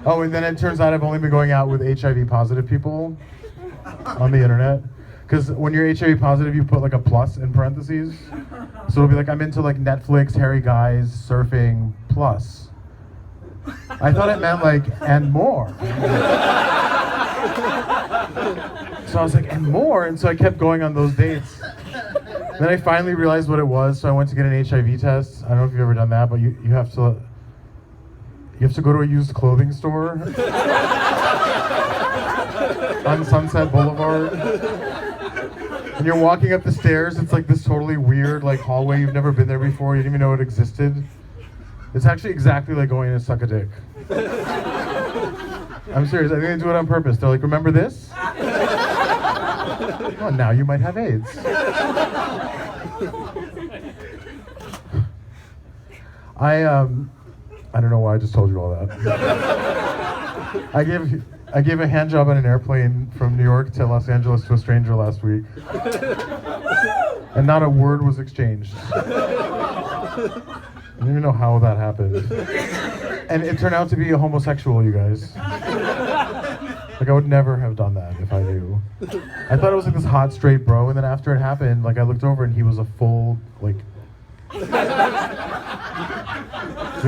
Oh, and then it turns out I've only been going out with HIV positive people on the internet. Because when you're HIV positive, you put like a plus in parentheses. So it'll be like, I'm into like Netflix, hairy guys, surfing, plus. I thought it meant like, and more. So I was like, and more? And so I kept going on those dates. Then I finally realized what it was, so I went to get an HIV test. I don't know if you've ever done that, but you have to go to a used clothing store on Sunset Boulevard. And you're walking up the stairs, it's like this totally weird like hallway, you've never been there before, you didn't even know it existed. It's actually exactly like going to suck a dick. I'm serious, I think they do it on purpose. They're like, remember this? Oh, now you might have AIDS. I don't know why I just told you all that. I gave a hand job on an airplane from New York to Los Angeles to a stranger last week. And not a word was exchanged. I don't even know how that happened. And it turned out to be a homosexual, you guys. Like, I would never have done that if I knew. I thought it was like this hot straight bro, and then after it happened, like I looked over and he was a full, like... You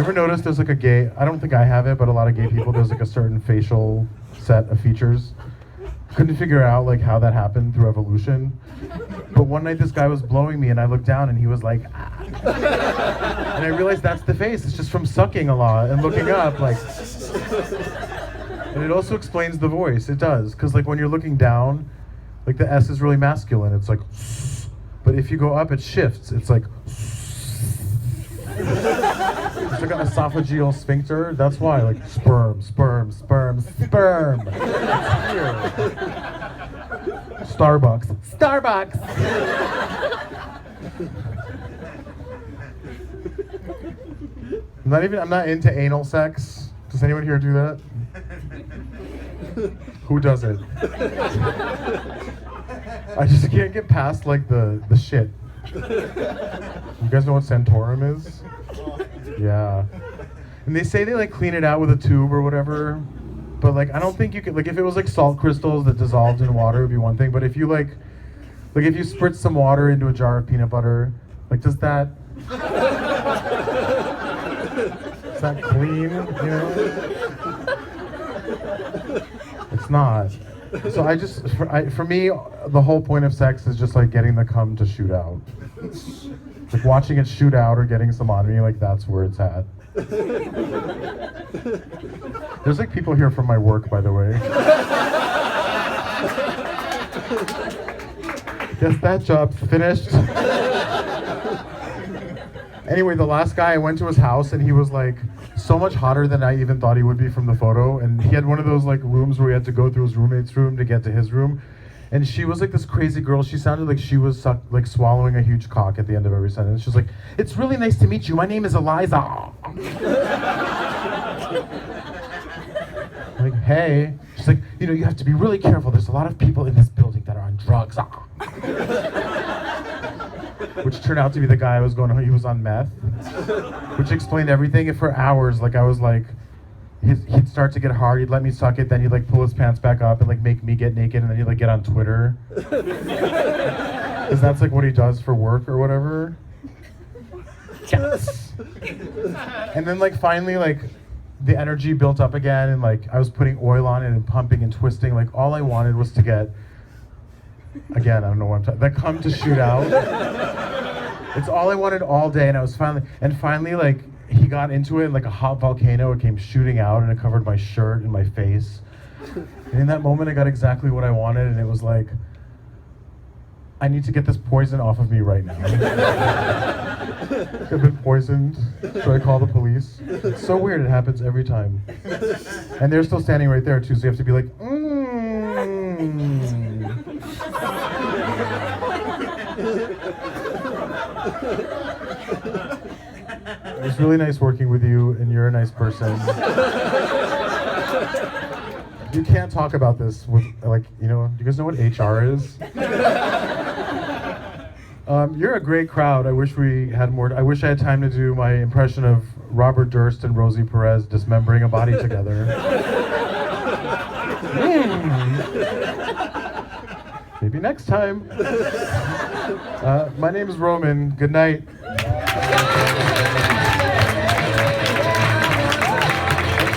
ever notice there's like a gay, I don't think I have it, but a lot of gay people, there's like a certain facial set of features. Couldn't figure out like how that happened through evolution. But one night this guy was blowing me and I looked down and he was like, ah. And I realized that's the face, it's just from sucking a lot and looking up like. And it also explains the voice, it does. Because like when you're looking down, like the S is really masculine, it's like, but if you go up it shifts, it's like, it's like an esophageal sphincter. That's why, like sperm, sperm, sperm, sperm. Starbucks, Starbucks. I'm not into anal sex. Does anyone here do that? Who does it? I just can't get past like the shit. You guys know what Santorum is? Yeah. And they say they like clean it out with a tube or whatever, but like I don't think you could, like if it was like salt crystals that dissolved in water would be one thing, but if you like if you spritz some water into a jar of peanut butter, like does that is that clean, you know? It's not. So for me, the whole point of sex is just like getting the cum to shoot out. Like watching it shoot out or getting some on me, like that's where it's at. There's like people here from my work, by the way. Guess that job's finished. Anyway, the last guy, I went to his house and he was like so much hotter than I even thought he would be from the photo. And he had one of those like rooms where he had to go through his roommate's room to get to his room. And she was like this crazy girl. She sounded like she was like swallowing a huge cock at the end of every sentence. She was like, "It's really nice to meet you. My name is Eliza." Like, hey. She's like, "You know, you have to be really careful. There's a lot of people in this building that are on drugs." Which turned out to be the guy I was going to, he was on meth. Which explained everything. And for hours, like I was like, he'd start to get hard, he'd let me suck it, then he'd like pull his pants back up and like make me get naked, and then he'd like get on Twitter. Because that's like what he does for work or whatever. Yes. And then like finally like the energy built up again, and like I was putting oil on it and pumping and twisting. Like all I wanted was to get, again, I don't know what I'm talking, that cum to shoot out. It's all I wanted all day, and I was finally like, he got into it like a hot volcano. It came shooting out and it covered my shirt and my face. And in that moment, I got exactly what I wanted, and it was like, I need to get this poison off of me right now. I've been poisoned. Should I call the police? It's so weird. It happens every time. And they're still standing right there too, so you have to be like, It was really nice working with you, and you're a nice person. You can't talk about this with, like, you know, do you guys know what HR is? You're a great crowd. I wish we had more. I wish I had time to do my impression of Robert Durst and Rosie Perez dismembering a body together. Maybe next time. My name is Roman. Good night.